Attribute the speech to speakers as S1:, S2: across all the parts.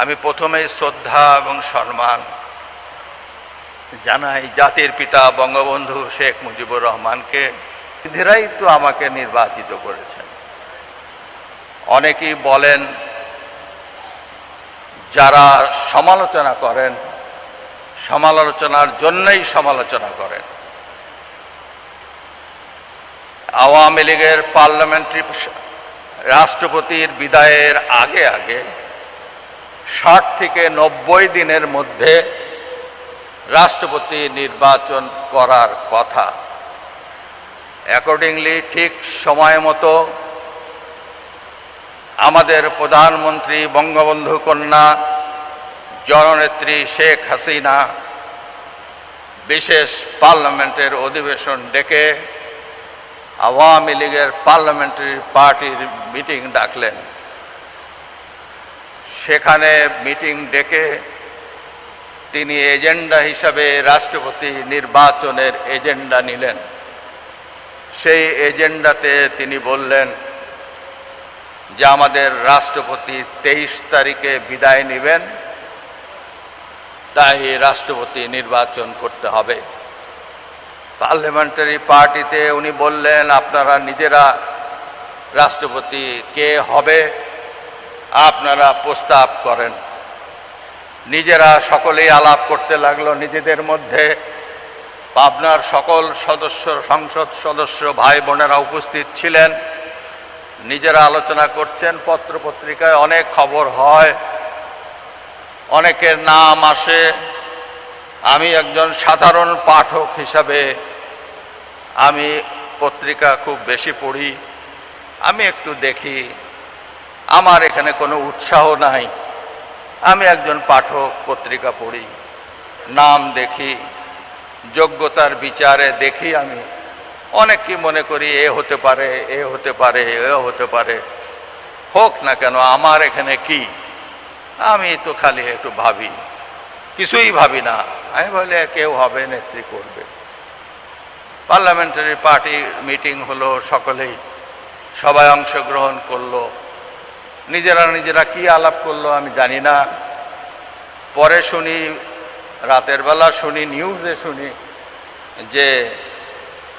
S1: আমি প্রথমেই শ্রদ্ধা এবং সম্মান জানাই জাতির পিতা বঙ্গবন্ধু শেখ মুজিবুর রহমানকে। এরাই তো আমাকে নির্বাচিত করেছেন। অনেকেই বলেন, যারা সমালোচনা করেন, সমালোচনার জন্যই সমালোচনা করেন। আওয়ামী লীগের পার্লামেন্টারি রাষ্ট্রপতির বিদায়ের আগে আগে 60 থেকে 90 দিনের মধ্যে রাষ্ট্রপতি নির্বাচন করার কথা। অ্যাকর্ডিংলি ঠিক সময় মতো আমাদের প্রধানমন্ত্রী বঙ্গবন্ধু কন্যা জননেত্রী শেখ হাসিনা বিশেষ পার্লামেন্টের অধিবেশন ডেকে আওয়ামী লীগের পার্লামেন্টারি পার্টির মিটিং ডাকলেন। সেখানে মিটিং ডেকে তিনি এজেন্ডা হিসাবে রাষ্ট্রপতি নির্বাচনের এজেন্ডা নিলেন। সেই এজেন্ডাতে তিনি বললেন যে আমাদের রাষ্ট্রপতি 23 তারিখে বিদায় নেবেন, তাই রাষ্ট্রপতি নির্বাচন করতে হবে। পার্লামেন্টারি পার্টিতে উনি বললেন, আপনারা নিজেরা রাষ্ট্রপতি কে হবে আপনারা প্রস্তাব করেন। নিজেরা সকলেই আলাপ করতে লাগলো নিজেদের মধ্যে। পাবনার সকল সদস্য, সংসদ সদস্য ভাই বোনেরা উপস্থিত ছিলেন। নিজেরা আলোচনা করছেন। পত্রপত্রিকায় অনেক খবর হয়, অনেকের নাম আসে। আমি একজন সাধারণ পাঠক হিসাবে আমি পত্রিকা খুব বেশি পড়ি, আমি একটু দেখি। আমার এখানে কোনো উৎসাহ নাই। আমি একজন পাঠক, পত্রিকা পড়ি, নাম দেখি, যোগ্যতার বিচারে দেখি। আমি অনেককে মনে করি এ হতে পারে, এ হতে পারে, এ হতে পারে। হোক না কেন, আমার এখানে কি? আমি তো খালি একটু ভাবি, কিছুই ভাবি না। আমি বলি কেউ হবে, নেত্রী করবে। পার্লামেন্টারি পার্টি মিটিং হলো, সবাই অংশগ্রহণ করলো। নিজেরা কি আলাপ করলো আমি জানি না। পরে শুনি, রাতের বেলা শুনি, নিউজে শুনি যে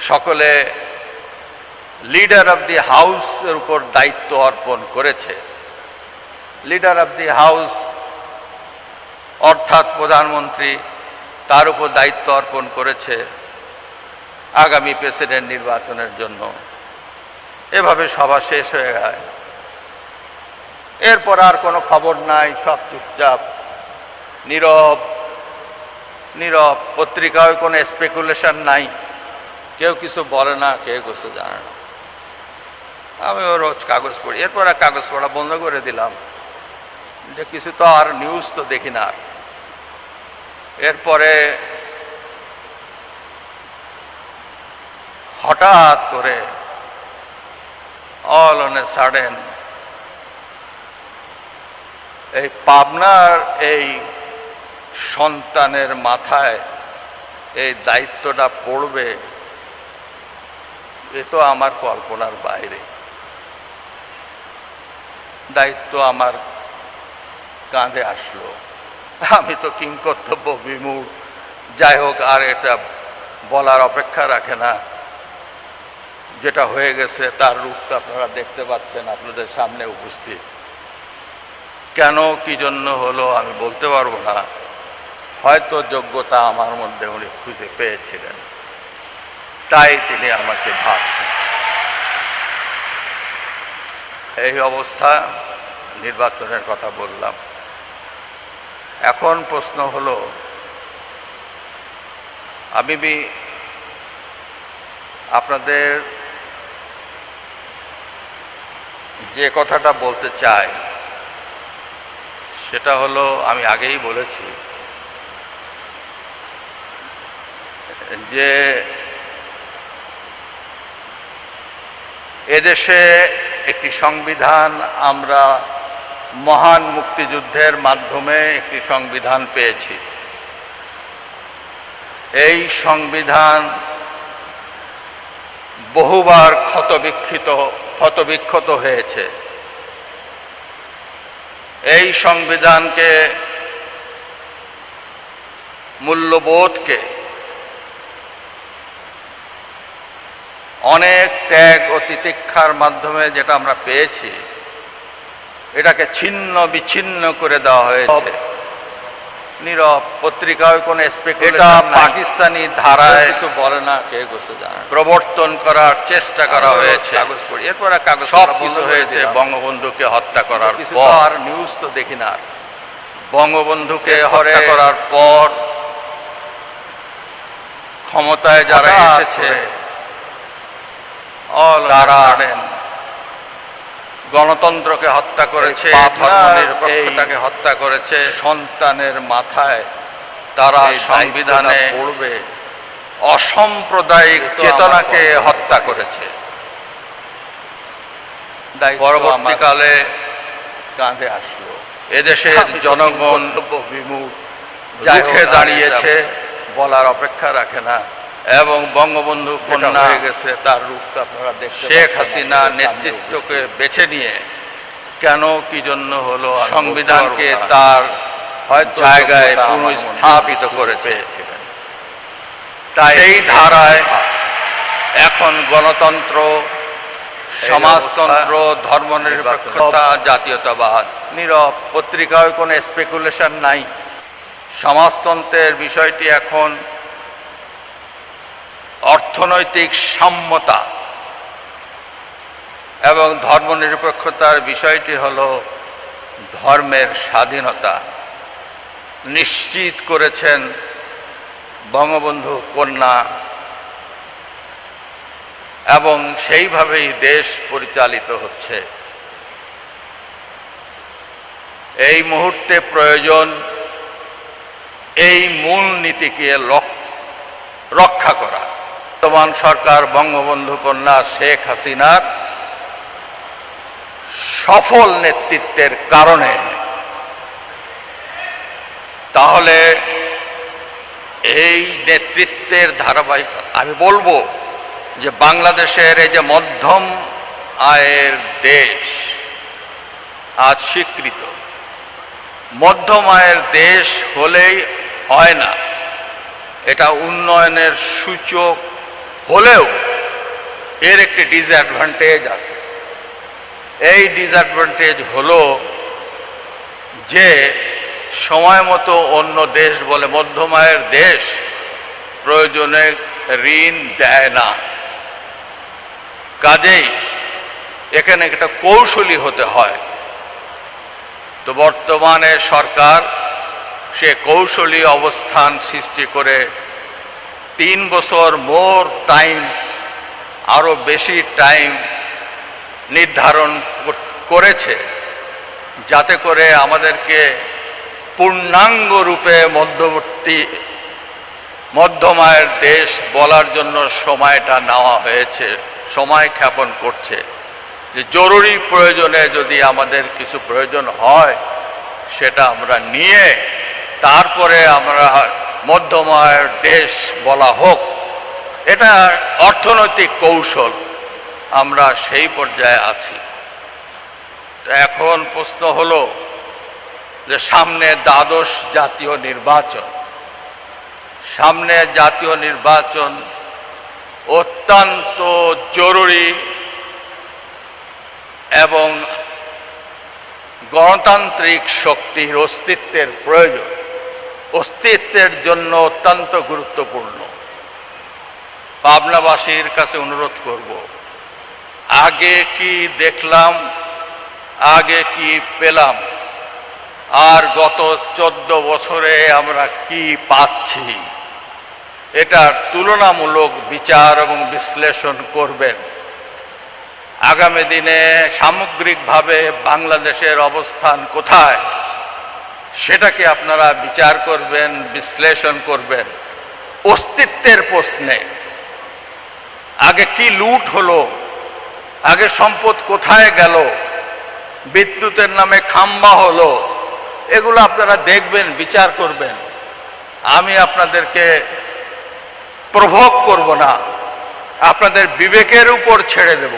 S1: সকলে লিডার অব দি হাউসের উপর দায়িত্ব অর্পণ করেছে। লিডার অব দি হাউস অর্থাৎ প্রধানমন্ত্রী, তার উপর দায়িত্ব অর্পণ করেছে আগামী প্রেসিডেন্ট নির্বাচনের জন্য। এভাবে সভা শেষ হয়ে যায়। এরপর আর কোনো খবর নাই, সব চুপচাপ, নীরব। পত্রিকায় কোনো স্পেকুলেশন নাই, কেউ কিছু বলে না, কেউ কিছু জানে না। আমিও রোজ কাগজ পড়ি। এরপর আর কাগজ পড়া বন্ধ করে দিলাম, যে কিছু তো আর নিউজ তো দেখি না। এরপরে হঠাৎ করে অল অন এ সাডেন এই পাবনার এই সন্তানের মাথায় এই দায়িত্বটা পড়বে, এ তো আমার কল্পনার বাইরে। দায়িত্ব আমার কাঁধে আসলো। আমি তো কিংকর্তব্য বিমূঢ়। যাই হোক, আর এটা বলার অপেক্ষা রাখে না। যেটা হয়ে গেছে তার রূপটা আপনারা দেখতে পাচ্ছেন, আপনাদের সামনে উপস্থিত। কেন, কি জন্য হলো আমি বলতে পারবো না। হয়তো যোগ্যতা আমার মধ্যে উনি খুঁজে পেয়েছিলেন, তাই তিনি আমাকে ভাবছেন। এই অবস্থা, নির্বাচনের কথা বললাম। এখন প্রশ্ন হলো, আমি আপনাদের যে কথাটা বলতে চাই সেটা হলো, আমি আগেই বলেছি যে এদেশে একটি সংবিধান, আমরা মহান মুক্তিযুদ্ধের মাধ্যমে একটি সংবিধান পেয়েছি। এই সংবিধান বহুবার ক্ষতবিক্ষত হয়েছে। এই সংবিধানকে, মূল্যবোধকে অনেক ত্যাগ ও তিতিক্ষার মাধ্যমে যেটা আমরা পেয়েছি, এটাকে ছিন্ন বিচ্ছিন্ন করে দেওয়া হয়েছে। নীরব পত্রিকায় কোনো এটা পাকিস্তানি ধারায় কিছু বলে না, কে কিছু জানে, প্রবর্তন করার চেষ্টা করা হয়েছে। কাগজ পড়ি, এরপর কাগজ সব কিছু হয়েছে বঙ্গবন্ধুকে হত্যা করার পর। আর নিউজ তো দেখি না। বঙ্গবন্ধুকে হত্যা করার পর ক্ষমতায় যারা এসেছে তারা গণতন্ত্রকে হত্যা করেছে, ধর্মনিরপেক্ষতাকে হত্যা করেছে। সন্তানের মাথায় তারা সংবিধানে পড়বে অসাম্প্রদায়িক চেতনাকে হত্যা করেছে। পরবর্তীকালে কাঁধে আসলো এদেশের জনগণ বিমুখ মুখে দাঁড়িয়েছে, বলার অপেক্ষা রাখে না। এবং বঙ্গবন্ধু কন্যা হয়ে গেছে, তার রূপটা আপনারা দেখতে শেখ হাসিনা নেতৃত্বকে বেছে নিয়ে কেন কি জন্য হলো সংবিধানকে তার জায়গায় পুনঃস্থাপিত করে পেয়েছিলেন। তাই এই ধারায় এখন গণতন্ত্র, সমাজতন্ত্র, ধর্মনিরপেক্ষতা, জাতীয়তাবাদ। নীরব পত্রিকায় কোনো স্পেকুলেশন নাই। সমাজতন্ত্রের বিষয়টি এখন অর্থনৈতিক সাম্যতা এবং ধর্মনিরপেক্ষতার বিষয়টি হল ধর্মের স্বাধীনতা নিশ্চিত করেছেন বঙ্গবন্ধু কন্যা, এবং সেইভাবেই দেশ পরিচালিত হচ্ছে। এই মুহূর্তে প্রয়োজন এই মূলনীতিকে রক্ষা করা। বর্তমান সরকার বঙ্গবন্ধু কন্যা শেখ হাসিনার সফল নেতৃত্বের কারণে, তাহলে এই নেতৃত্বের ধারাবাহিকতা আমি বলবো যে বাংলাদেশের এই যে মধ্যম আয়ের দেশ আজ স্বীকৃত, মধ্যম আয়ের দেশ হলেই হয় না, এটা উন্নয়নের সূচক হলেও এর একটি ডিসঅ্যাডভান্টেজ আছে। এই ডিসঅ্যাডভান্টেজ হলো যে সময় মতো অন্য দেশ বলে মধ্যম আয়ের দেশ প্রয়োজনে ঋণ দেয় না। কাজেই এখানে একটা কৌশলী হতে হয়। তো বর্তমানে সরকার সে কৌশলী অবস্থান সৃষ্টি করে 3 বছর মোর টাইম, আরো বেশি টাইম নির্ধারণ করেছে, যাতে করে আমাদেরকে পূর্ণাঙ্গ রূপে মধ্যম আয়ের দেশ বলার জন্য সময়টা নেওয়া হয়েছে। সময় ক্ষেপণ করছে যে জরুরি প্রয়োজনে যদি আমাদের কিছু প্রয়োজন হয় সেটা আমরা নিয়ে তারপরে আমরা মধ্যম আয়ের দেশ বলা হোক। এটা অর্থনৈতিক কৌশল, আমরা সেই পর্যায়ে আছি। এখন প্রশ্ন হলো যে সামনে দ্বাদশ জাতীয় নির্বাচন, সামনে জাতীয় নির্বাচন অত্যন্ত জরুরি এবং গণতান্ত্রিক শক্তির অস্তিত্বের প্রয়োজন, অস্তিত্বের জন্য অত্যন্ত গুরুত্বপূর্ণ। পাবনাবাসীর কাছে অনুরোধ করব, আগে কি দেখলাম, আগে কি পেলাম, আর গত 14 বছরে আমরা কি পাচ্ছি, এটার তুলনামূলক বিচার এবং বিশ্লেষণ করবেন। আগামী দিনে সামগ্রিকভাবে বাংলাদেশের অবস্থান কোথায় সেটাকে আপনারা বিচার করবেন, বিশ্লেষণ করবেন। অস্তিত্বের প্রশ্নে আগে কি লুট হলো, আগে সম্পদ কোথায় গেল, বিদ্যুতের নামে খাম্বা হলো, এগুলো আপনারা দেখবেন, বিচার করবেন। আমি আপনাদেরকে প্রভোগ করব না, আপনাদের বিবেকের উপর ছেড়ে দেব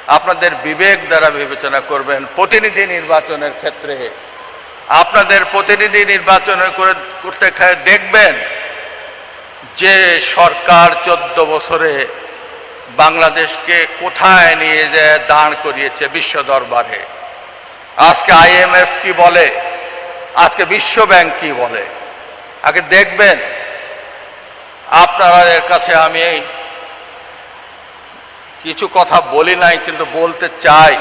S1: আপনাদের বিবেক দ্বারা বিবেচনা করবেন। প্রতিনিধি নির্বাচনের ক্ষেত্রে আপনাদের প্রতিনিধি নির্বাচন করতে দেখবেন যে সরকার 14 বছরে বাংলাদেশকে কোথায় নিয়ে যায় দাঁড় করিয়েছে বিশ্ব দরবারে। আজকে IMF কি বলে, আজকে বিশ্ব ব্যাংক কি বলে, আগে দেখবেন। আপনাদের কাছে আমি কিছু কথা বলি নাই, কিন্তু বলতে চাই,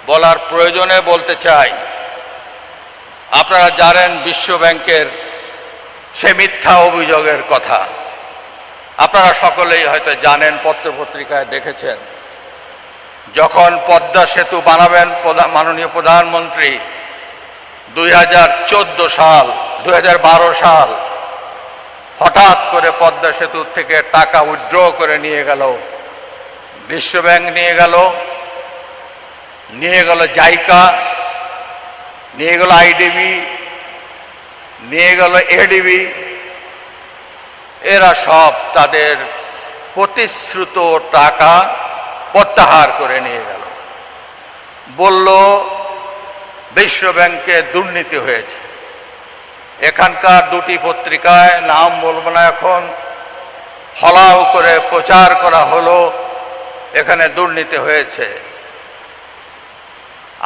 S1: বলার প্রয়োজনে বলতে চাই। আপনারা জানেন বিশ্ব ব্যাংকের সে মিথ্যা অভিযোগের কথা, আপনারা সকলেই হয়তো জানেন, পত্রপত্রিকায় দেখেছেন। যখন পদ্মা সেতু বানাবেন মাননীয় প্রধানমন্ত্রী 2012 সাল হঠাৎ করে পদ্মা সেতু থেকে টাকা উইথড্র করে নিয়ে গেল বিশ্ব ব্যাংক, নিয়ে গেল জাইকা, নিয়ে গেল IDB, নিয়ে গেল ADB। এরা সব তাদের প্রতিশ্রুত টাকা প্রত্যাহার করে নিয়ে গেল। বলল বিশ্ব ব্যাংকে দুর্নীতি হয়েছে। এখানকার দুটি পত্রিকায়, নাম বলবো না এখন, ফলাও করে প্রচার করা হলো এখানে দুর্নীতি হয়েছে।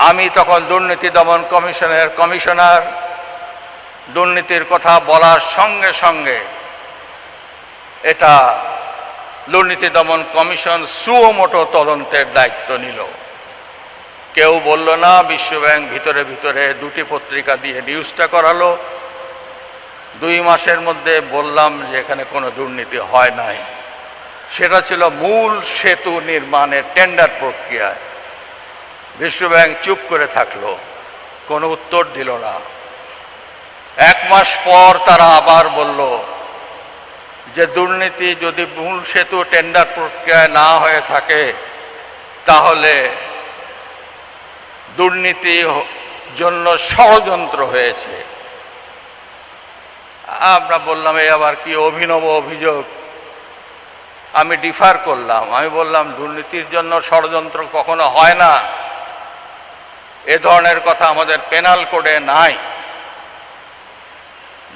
S1: আমি তখন দুর্নীতি দমন কমিশনের কমিশনার। দুর্নীতির কথা বলার সঙ্গে সঙ্গে এটা দুর্নীতি দমন কমিশন সুমোটো তদন্তের দায়িত্ব নিল। কেউ বলল না, বিশ্ব ব্যাংক ভিতরে ভিতরে দুটি পত্রিকা দিয়ে নিউজটা করালো। 2 মাসের মধ্যে বললাম যে এখানে কোনো দুর্নীতি হয় নাই। সেটা ছিল মূল সেতু নির্মাণের টেন্ডার প্রক্রিয়ায়। বিশ্ব ব্যাংক চুপ করে থাকলো, কোনো উত্তর দিল না। 1 মাস পর তারা আবার বলল যে দুর্নীতি যদি মূল সেতু টেন্ডার প্রক্রিয়ায় না হয়ে থাকে তাহলে দুর্নীতির জন্য ষড়যন্ত্র হয়েছে। আমরা বললাম এই আবার কি অভিনব অভিযোগ। আমি ডিফার করলাম, আমি বললাম দুর্নীতির জন্য ষড়যন্ত্র কখনো হয় না, এ ধরনের কথা আমাদের পেনাল কোডে নাই।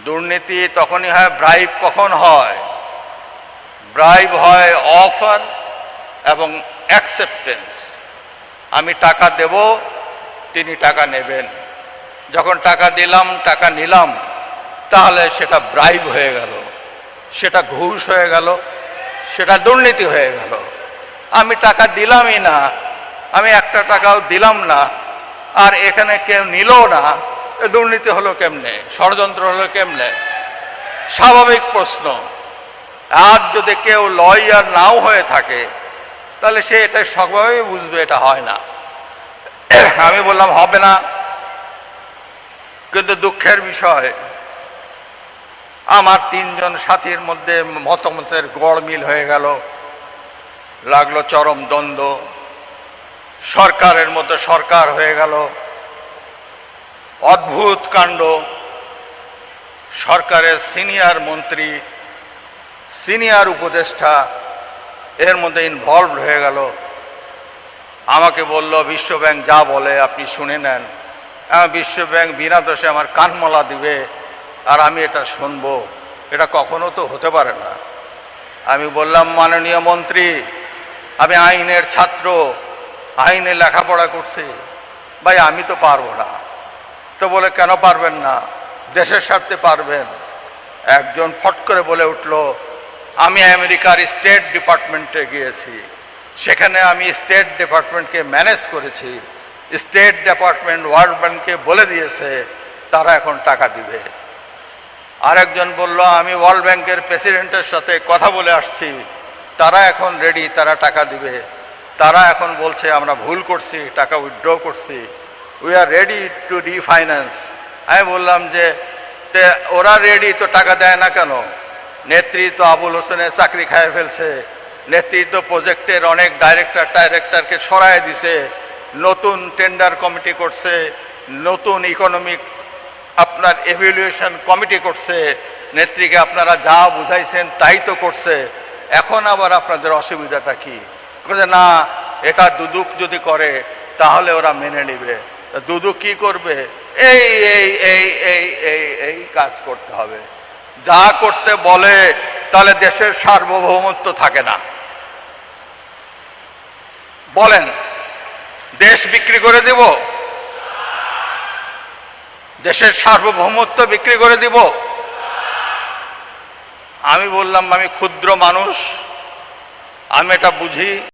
S1: দুর্নীতি তখনই হয়, ব্রাইব কখন হয়? ব্রাইব হয় অফার এবং অ্যাকসেপ্টেন্স। আমি টাকা দেব, তিনি টাকা নেবেন। যখন টাকা দিলাম, টাকা নিলাম, তাহলে সেটা ব্রাইব হয়ে গেল, সেটা ঘুষ হয়ে গেল, সেটা দুর্নীতি হয়ে গেল। আমি টাকা দিলামই না, আমি একটা টাকাও দিলাম না, আর এখানে কেউ নিল না, দুর্নীতি হলো কেমনে, ষড়যন্ত্র হলো কেমনে? স্বাভাবিক প্রশ্ন। আর যদি কেউ লয়ার নাও হয়ে থাকে তাহলে সে এটা স্বভাবেই বুঝবে এটা হয় না। আমি বললাম হবে না। কিন্তু দুঃখের বিষয়, আমার 3 জন সাথীর মধ্যে মতামতের গড়মিল হয়ে গেল, লাগলো চরম দ্বন্দ্ব, সরকারের মতো সরকার হয়ে গেল। অদ্ভুত কাণ্ড। সরকারের সিনিয়র মন্ত্রী, সিনিয়র উপদেষ্টা এর মধ্যে ইনভলভড হয়ে গেল। আমাকে বলল বিশ্ব ব্যাংক যা বলে আপনি শুনে নেন। বিশ্ব ব্যাংক বিনা দোষে আমার কানমলা দিবে আর আমি এটা শুনবো, এটা কখনো তো হতে পারে না। আমি বললাম মাননীয় মন্ত্রী, আমি আইনের ছাত্র, আইনে লেখাপড়া করছি, ভাই আমি তো পারবো না। তো বলে কেন পারবেন না? দেশের স্বার্থে পারবেন। একজন ফট করে বলে উঠল, আমি আমেরিকার স্টেট ডিপার্টমেন্টে গিয়েছি, সেখানে আমি স্টেট ডিপার্টমেন্টকে ম্যানেজ করেছি। স্টেট ডিপার্টমেন্ট ওয়ার্ল্ড ব্যাংককে বলে দিয়েছে তারা এখন টাকা দিবে। আরেকজন বলল, আমি ওয়ার্ল্ড ব্যাংকের প্রেসিডেন্টের সাথে কথা বলে আসছি, তারা এখন রেডি, তারা টাকা দিবে। তারা এখন বলছে আমরা ভুল করছি, টাকা উইথড্র করছি, we are ready to refinance. আমি বললাম যে ওরা রেডি তো টাকা দেয় না কেন? নেতৃত্ব আবুল হোসেনের চাকরি খায় ফেলছে, নেতৃত্ব প্রজেক্টের অনেক ডাইরেক্টরকে সরায় দিছে, নতুন টেন্ডার কমিটি করছে, নতুন ইকোনমিক আপনার এভ্যালুয়েশন কমিটি করছে, নেত্রীকে আপনারা যা বুঝাইছেন তাই তো করছে, এখন আবার আপনাদের অসুবিধাটা কি? না, এটা দুদক যদি করে তাহলে ওরা মেনে নিবে। দুদক কি করবে? এই এই এই এই এই এই কাজ করতে হবে। যা করতে বলে তাহলে দেশের সার্বভৌমত্ব থাকে না। বলেন, দেশ বিক্রি করে দিব? দেশের সার্বভৌমত্ব বিক্রি করে দিব? আমি বললাম, আমি ক্ষুদ্র মানুষ, আমি এটা বুঝি।